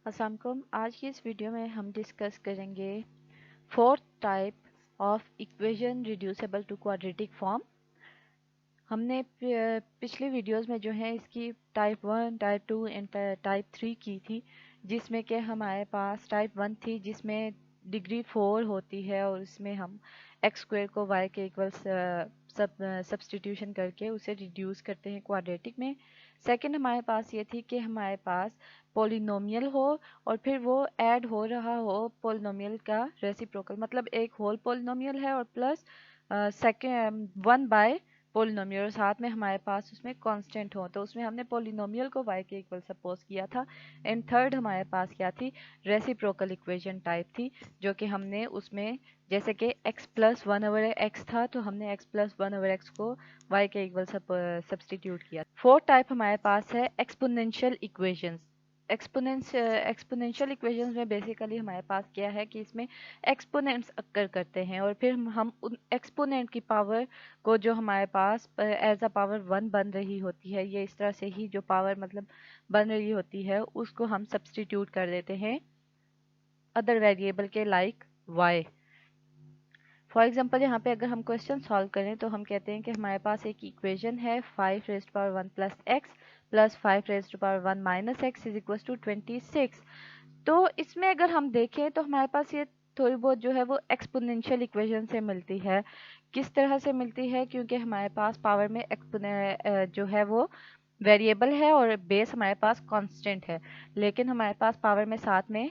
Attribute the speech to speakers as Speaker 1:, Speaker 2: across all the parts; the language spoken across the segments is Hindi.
Speaker 1: अस्सलाम वालेकुम। आज की इस वीडियो में हम डिस्कस करेंगे fourth type of equation reducible to quadratic form. हमने पिछले वीडियोस में जो है इसकी टाइप 1, टाइप 2 एंड टाइप 3 की थी, जिसमें कि हमारे पास टाइप 1 थी जिसमें डिग्री 4 होती है और इसमें हम एक्स स्क्वायर को वाई के इक्वल सब्सटीट्यूशन करके उसे रिड्यूस करते हैं क्वाड्रेटिक में। सेकंड हमारे पास ये थी कि हमारे पास पोलिनोमियल हो और फिर वो ऐड हो रहा हो पोलिनोमियल का रेसिप्रोकल, मतलब एक होल पोलिनोमियल है और प्लस सेकेंड 1 बाय पोलिनोमियल, साथ में हमारे पास उसमें कांस्टेंट हो, तो उसमें हमने पोलिनोमियल को y के इक्वल सपोज किया था। एंड थर्ड हमारे पास क्या थी, रेसिप्रोकल इक्वेशन टाइप थी, जो कि हमने उसमें जैसे कि x प्लस 1/x था तो हमने x प्लस 1/x को y के इक्वल सब्सटीट्यूट किया। फोर्थ टाइप हमारे पास है एक्सपोनेंशियल इक्वेशंस। एक्सपोनेंशियल इक्वेशंस में बेसिकली हमारे पास क्या है कि इसमें एक्सपोनेंट्स अक्कर करते हैं और फिर हम उन एक्सपोनेंट की पावर को जो हमारे पास एज अ पावर 1 बन रही होती है, ये इस तरह से ही जो पावर मतलब बन रही होती है उसको हम सब्सटीट्यूट कर देते हैं अदर वेरिएबल के लाइक y। फॉर एग्जाम्पल यहाँ पे अगर हम क्वेश्चन सॉल्व करें तो हम कहते हैं कि हमारे पास एक इक्वेशन है 5 raise to power 1 plus x plus 5 raise to power 1 minus x is equal to 26। तो इसमें अगर हम देखें तो हमारे पास ये थोड़ी बहुत जो है वो एक्सपोनेंशियल इक्वेशन से मिलती है। किस तरह से मिलती है, क्योंकि हमारे पास पावर में जो है वो वेरिएबल है और बेस हमारे पास कांस्टेंट है, लेकिन हमारे पास पावर में साथ में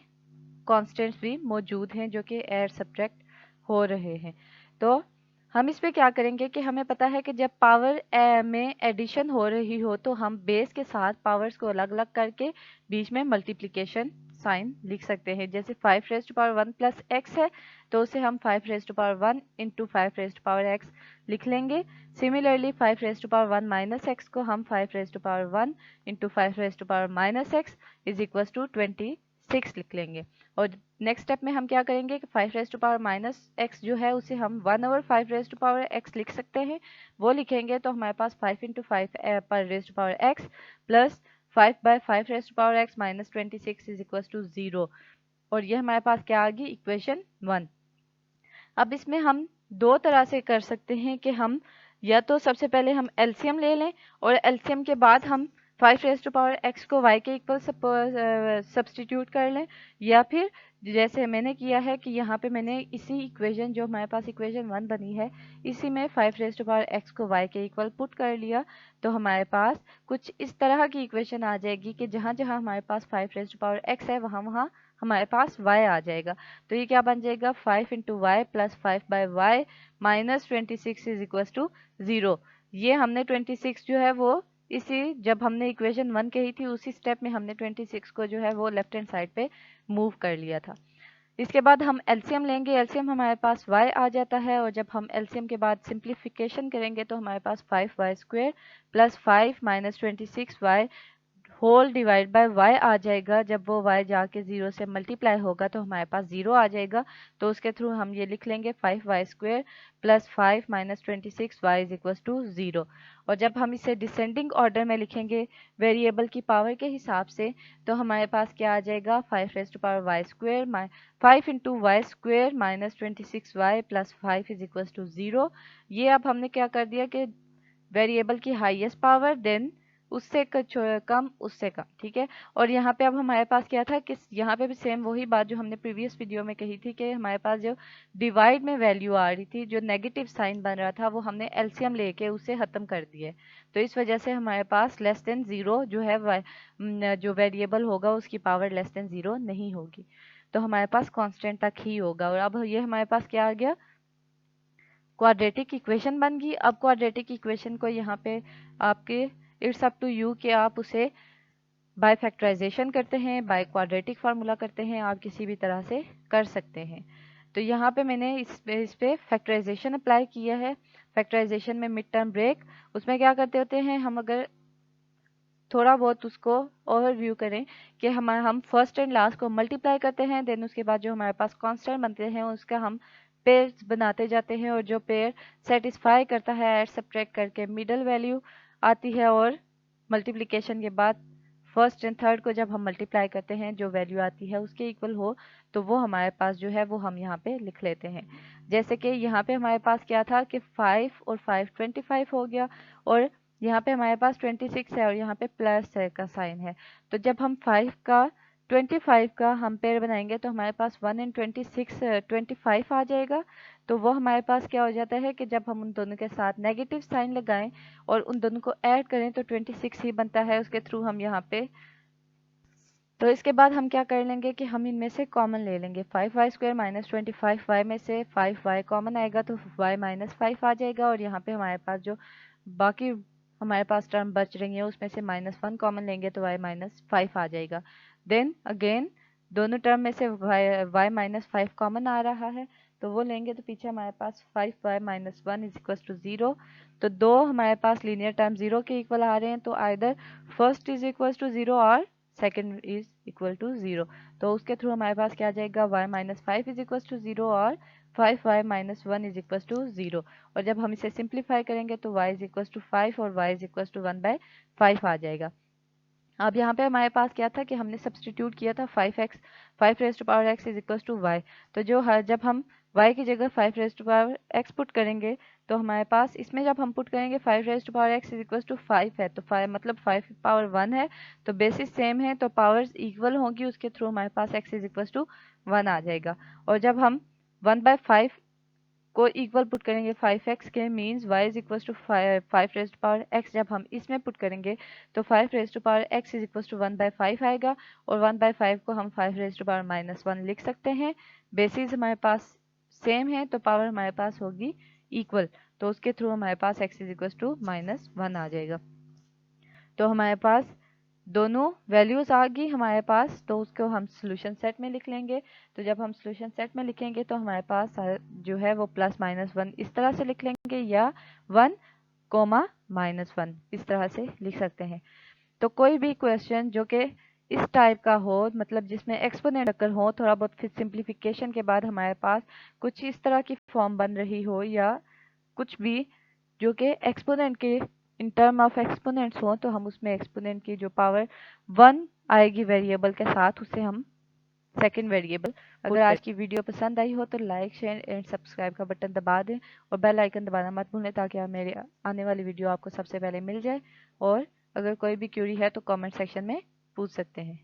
Speaker 1: कांस्टेंट्स भी मौजूद हैं जो कि ऐड सब्ट्रैक्ट हो रहे हैं। तो हम इस पे क्या करेंगे कि हमें पता है कि जब पावर में एडिशन हो रही हो तो हम बेस के साथ पावर्स को अलग अलग करके बीच में मल्टीप्लिकेशन साइन लिख सकते हैं। जैसे 5 raise to power 1 plus x है तो उसे हम 5 raise to power 1 into 5 raise to power x लिख लेंगे। Similarly 5 raise to power 1 minus x को हम 5 raise to power 1 into 5 raise to power minus x is equal to 26 लिख लेंगे। और नेक्स्ट स्टेप में हम क्या करेंगे कि 5 raise to power minus x जो है उसे हम 1/5 रेज़ टू पावर एक्स लिख सकते हैं, वो लिखेंगे तो हमारे पास 5 इंटू 5 पर raise to power x plus 5/5 raise to power x minus 26 is equal to 0। और ये हमारे पास क्या आ गई, इक्वेशन 1। अब इसमें हम दो तरह से कर सकते हैं कि हम या तो सबसे पहले हम एलसीएम ले लें और एलसीएम के बाद हम 5 रेज़ टू पावर एक्स को y के इक्वल सब्सटीट्यूट कर लें, या फिर जैसे मैंने किया है कि यहाँ पे मैंने इसी इक्वेशन जो हमारे पास इक्वेशन 1 बनी है इसी में 5 रेज़ टू पावर एक्स को y के इक्वल पुट कर लिया, तो हमारे पास कुछ इस तरह की इक्वेशन आ जाएगी कि जहाँ जहाँ हमारे पास 5 रेज़ टू पावर एक्स है वहाँ वहाँ हमारे पास y आ जाएगा। तो ये क्या बन जाएगा, 5 into y plus 5/y minus 26 is equal to 0। ये हमने 26 जो है वो इसी जब हमने इक्वेशन 1 कही थी उसी स्टेप में हमने 26 को जो है वो लेफ्ट हैंड साइड पे मूव कर लिया था। इसके बाद हम एलसीएम लेंगे, एलसीएम हमारे पास y आ जाता है और जब हम एलसीएम के बाद सिंप्लीफिकेशन करेंगे तो हमारे पास 5y square plus 5 minus 26y whole divide by y आ जाएगा। जब वो y जाके 0 से मल्टीप्लाई होगा तो हमारे पास 0 आ जाएगा, तो उसके थ्रू हम ये लिख लेंगे 5y square plus 5 minus 26y is equal to 0। और जब हम इसे डिसेंडिंग ऑर्डर में लिखेंगे वेरिएबल की पावर के हिसाब से तो हमारे पास क्या आ जाएगा, 5 raise to power y square 5 into y square minus 26y plus 5 is equal to 0। ये अब हमने क्या कर दिया कि वेरिएबल की हाईएस्ट पावर देन उससे कम उससे कम, ठीक है। और यहाँ पे अब हमारे पास क्या था कि यहाँ पे भी सेम वही बात जो हमने प्रीवियस वीडियो में कही थी कि हमारे पास जो डिवाइड में वैल्यू आ रही थी, जो नेगेटिव साइन बन रहा था, वो हमने एलसीएम लेके उसे खत्म कर दिया। तो इस वजह से हमारे पास लेस देन 0 जो है जो वेरिएबल होगा उसकी पावर लेस देन 0 नहीं होगी, तो हमारे पास कांस्टेंट तक ही होगा। और अब ये हमारे पास क्या आ गया, क्वाड्रेटिक इक्वेशन बन गई। अब क्वाड्रेटिक इक्वेशन को यहाँ पे आपके इट्स अप टू यू कि आप उसे बाय फैक्टराइजेशन करते हैं, बाय क्वाड्रेटिक फार्मूला करते हैं, आप किसी भी तरह से कर सकते हैं। तो यहाँ पे मैंने इस पे फैक्टराइजेशन अप्लाई किया है। फैक्टराइजेशन में मिड टर्म ब्रेक, उसमें क्या करते होते हैं हम, अगर थोड़ा बहुत उसको ओवरव्यू करें कि हम फर्स्ट एंड लास्ट को मल्टीप्लाई करते हैं, देन उसके बाद जो हमारे पास कांस्टेंट बनते हैं उसका हम पेयर्स बनाते जाते हैं, और जो पेयर सेटिस्फाई करता है ऐड सब्ट्रैक्ट करके मिडल वैल्यू आती है, और मल्टीप्लिकेशन के बाद फर्स्ट एंड थर्ड को जब हम मल्टीप्लाई करते हैं जो वैल्यू आती है उसके इक्वल हो, तो वो हमारे पास जो है वो हम यहाँ पे लिख लेते हैं। जैसे कि यहाँ पे हमारे पास क्या था कि 5 और 5 25 हो गया, और यहाँ पे हमारे पास 26 है और यहाँ पे प्लस है का साइन है। तो जब हम 5 का 25 का हम पेयर बनाएंगे तो हमारे पास 1 एंड 25 आ जाएगा। तो वो हमारे पास क्या हो जाता है कि जब हम उन दोनों के साथ नेगेटिव साइन लगाएं और उन दोनों को ऐड करें तो 26 ही बनता है उसके थ्रू हम यहाँ पे। तो इसके बाद हम क्या कर लेंगे कि हम इनमें से कॉमन ले लेंगे। 5y² माइनस 25y में से 5y कॉमन आएगा तो y माइनस 5 आ जाएगा, और यहाँ पे हमारे पास जो बाकी हमारे पास टर्म बच रही है उसमें से -1 कॉमन लेंगे तो y माइनस 5 आ जाएगा। देन अगेन दोनों टर्म में से y माइनस 5 कॉमन आ रहा है, तो वो लेंगे तो पीछे हमारे पास 5y minus 1 is equal to 0। तो दो हमारे पास लीनियर टर्म 0 के इक्वल आ रहे हैं, तो either first is equal to 0 और सेकेंड इज इक्वल टू 0। तो उसके थ्रू हमारे पास क्या आ जाएगा, y minus 5 is equal to 0 और 5y minus 1 is equal to 0। और जब हम इसे सिंप्लीफाई करेंगे तो y इज इक्वल टू 5 और y इज इक्वल टू 1/5 आ जाएगा। अब यहाँ पे हमारे पास क्या था कि हमने सब्सटीट्यूट किया था 5 raise to power x is equal to y। तो जब हम y की जगह 5 raise to power x put करेंगे तो हमारे पास इसमें जब हम पुट करेंगे 5 raise to power x is equal to 5 है, तो 5 मतलब 5 पावर 1 है, तो बेसिस सेम है तो पावर्स इक्वल होंगी, उसके थ्रू हमारे पास x इज इक्वल टू 1 आ जाएगा। और जब हम 1/5 को इक्वल पुट करेंगे 5x के, means y is equal to 5 raise to power x जब हम इसमें पुट करेंगे तो 5 raise to power x is equal to 1/5 आएगा, और 1/5 को हम 5 रेज़ टू पावर -1 लिख सकते हैं। बेसिस हमारे पास सेम है तो पावर हमारे पास होगी इक्वल, तो उसके थ्रू हमारे पास x इज इक्वल टू -1 आ जाएगा। तो हमारे पास दोनों वैल्यूज आ गई हमारे पास, तो उसको हम सॉल्यूशन सेट में लिख लेंगे। तो जब हम सॉल्यूशन सेट में लिखेंगे तो हमारे पास जो है वो +-1 इस तरह से लिख लेंगे, या 1, -1 इस तरह से लिख सकते हैं। तो कोई भी क्वेश्चन जो कि इस टाइप का हो, मतलब जिसमें एक्सपोनेंट अगर हो, थोड़ा बहुत फिर सिंप्लीफिकेशन के बाद हमारे पास कुछ इस तरह की फॉर्म बन रही हो, या कुछ भी जो कि एक्सपोनेंट के इन टर्म ऑफ एक्सपोनेंट्स हो, तो हम उसमें एक्सपोनेंट की जो पावर 1 आएगी वेरिएबल के साथ, उसे हम सेकंड वेरिएबल। अगर आज की वीडियो पसंद आई हो तो लाइक, शेयर एंड सब्सक्राइब का बटन दबा दें और बेल आइकन दबाना मत भूलें, ताकि आप मेरे आने वाली वीडियो आपको सबसे पहले मिल जाए। और अगर कोई भी क्यूरी है तो कमेंट सेक्शन में पूछ सकते हैं।